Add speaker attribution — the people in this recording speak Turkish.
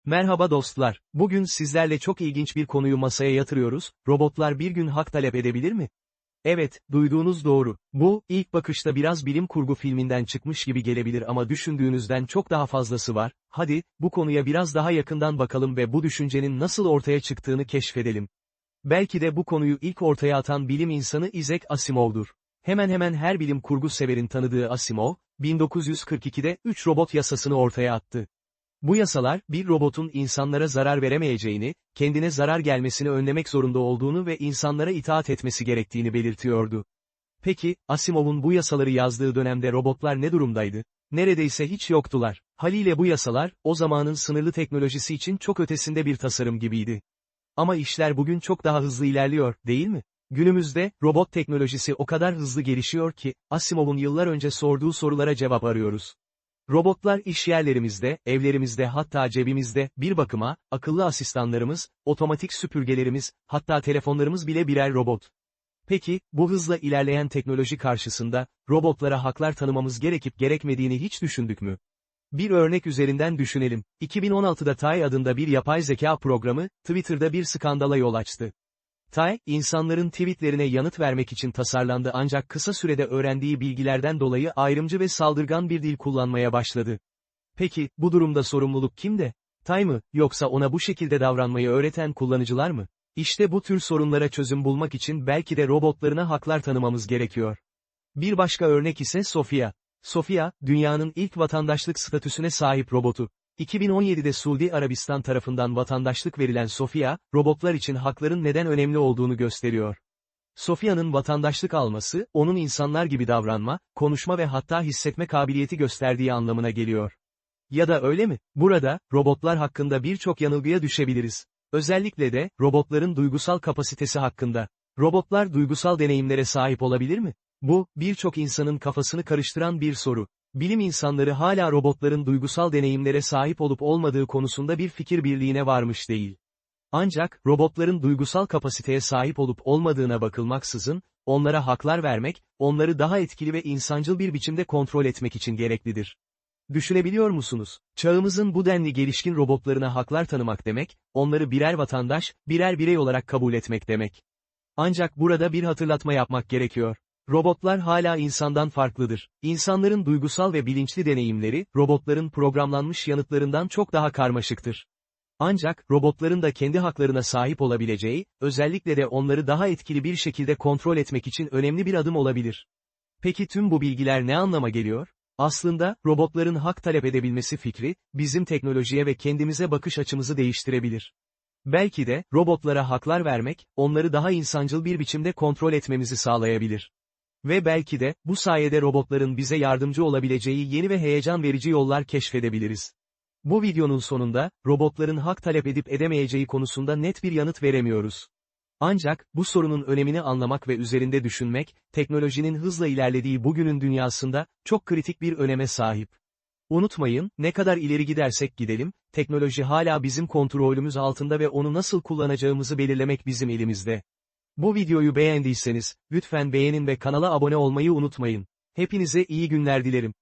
Speaker 1: Merhaba dostlar, bugün sizlerle çok ilginç bir konuyu masaya yatırıyoruz, robotlar bir gün hak talep edebilir mi? Evet, duyduğunuz doğru. Bu, ilk bakışta biraz bilim kurgu filminden çıkmış gibi gelebilir ama düşündüğünüzden çok daha fazlası var. Hadi, bu konuya biraz daha yakından bakalım ve bu düşüncenin nasıl ortaya çıktığını keşfedelim. Belki de bu konuyu ilk ortaya atan bilim insanı Isaac Asimov'dur. Hemen her bilim kurgu severin tanıdığı Asimov, 1942'de 3 robot yasasını ortaya attı. Bu yasalar, bir robotun insanlara zarar veremeyeceğini, kendine zarar gelmesini önlemek zorunda olduğunu ve insanlara itaat etmesi gerektiğini belirtiyordu. Peki, Asimov'un bu yasaları yazdığı dönemde robotlar ne durumdaydı? Neredeyse hiç yoktular. Haliyle bu yasalar, o zamanın sınırlı teknolojisi için çok ötesinde bir tasarım gibiydi. Ama işler bugün çok daha hızlı ilerliyor, değil mi? Günümüzde, robot teknolojisi o kadar hızlı gelişiyor ki, Asimov'un yıllar önce sorduğu sorulara cevap arıyoruz. Robotlar iş yerlerimizde, evlerimizde hatta cebimizde, bir bakıma, akıllı asistanlarımız, otomatik süpürgelerimiz, hatta telefonlarımız bile birer robot. Peki, bu hızla ilerleyen teknoloji karşısında, robotlara haklar tanımamız gerekip gerekmediğini hiç düşündük mü? Bir örnek üzerinden düşünelim. 2016'da Tay adında bir yapay zeka programı, Twitter'da bir skandala yol açtı. Tay, insanların tweetlerine yanıt vermek için tasarlandı ancak kısa sürede öğrendiği bilgilerden dolayı ayrımcı ve saldırgan bir dil kullanmaya başladı. Peki, bu durumda sorumluluk kimde? Tay mı, yoksa ona bu şekilde davranmayı öğreten kullanıcılar mı? İşte bu tür sorunlara çözüm bulmak için belki de robotlarına haklar tanımamız gerekiyor. Bir başka örnek ise Sofia. Sofia, dünyanın ilk vatandaşlık statüsüne sahip robotu. 2017'de Suudi Arabistan tarafından vatandaşlık verilen Sofia, robotlar için hakların neden önemli olduğunu gösteriyor. Sofia'nın vatandaşlık alması, onun insanlar gibi davranma, konuşma ve hatta hissetme kabiliyeti gösterdiği anlamına geliyor. Ya da öyle mi? Burada, robotlar hakkında birçok yanılgıya düşebiliriz. Özellikle de, robotların duygusal kapasitesi hakkında. Robotlar duygusal deneyimlere sahip olabilir mi? Bu, birçok insanın kafasını karıştıran bir soru. Bilim insanları hala robotların duygusal deneyimlere sahip olup olmadığı konusunda bir fikir birliğine varmış değil. Ancak, robotların duygusal kapasiteye sahip olup olmadığına bakılmaksızın, onlara haklar vermek, onları daha etkili ve insancıl bir biçimde kontrol etmek için gereklidir. Düşünebiliyor musunuz? Çağımızın bu denli gelişkin robotlarına haklar tanımak demek, onları birer vatandaş, birer birey olarak kabul etmek demek. Ancak burada bir hatırlatma yapmak gerekiyor. Robotlar hala insandan farklıdır. İnsanların duygusal ve bilinçli deneyimleri, robotların programlanmış yanıtlarından çok daha karmaşıktır. Ancak, robotların da kendi haklarına sahip olabileceği, özellikle de onları daha etkili bir şekilde kontrol etmek için önemli bir adım olabilir. Peki tüm bu bilgiler ne anlama geliyor? Aslında, robotların hak talep edebilmesi fikri, bizim teknolojiye ve kendimize bakış açımızı değiştirebilir. Belki de, robotlara haklar vermek, onları daha insancıl bir biçimde kontrol etmemizi sağlayabilir. Ve belki de, bu sayede robotların bize yardımcı olabileceği yeni ve heyecan verici yollar keşfedebiliriz. Bu videonun sonunda, robotların hak talep edip edemeyeceği konusunda net bir yanıt veremiyoruz. Ancak, bu sorunun önemini anlamak ve üzerinde düşünmek, teknolojinin hızla ilerlediği bugünün dünyasında, çok kritik bir öneme sahip. Unutmayın, ne kadar ileri gidersek gidelim, teknoloji hala bizim kontrolümüz altında ve onu nasıl kullanacağımızı belirlemek bizim elimizde. Bu videoyu beğendiyseniz, lütfen beğenin ve kanala abone olmayı unutmayın. Hepinize iyi günler dilerim.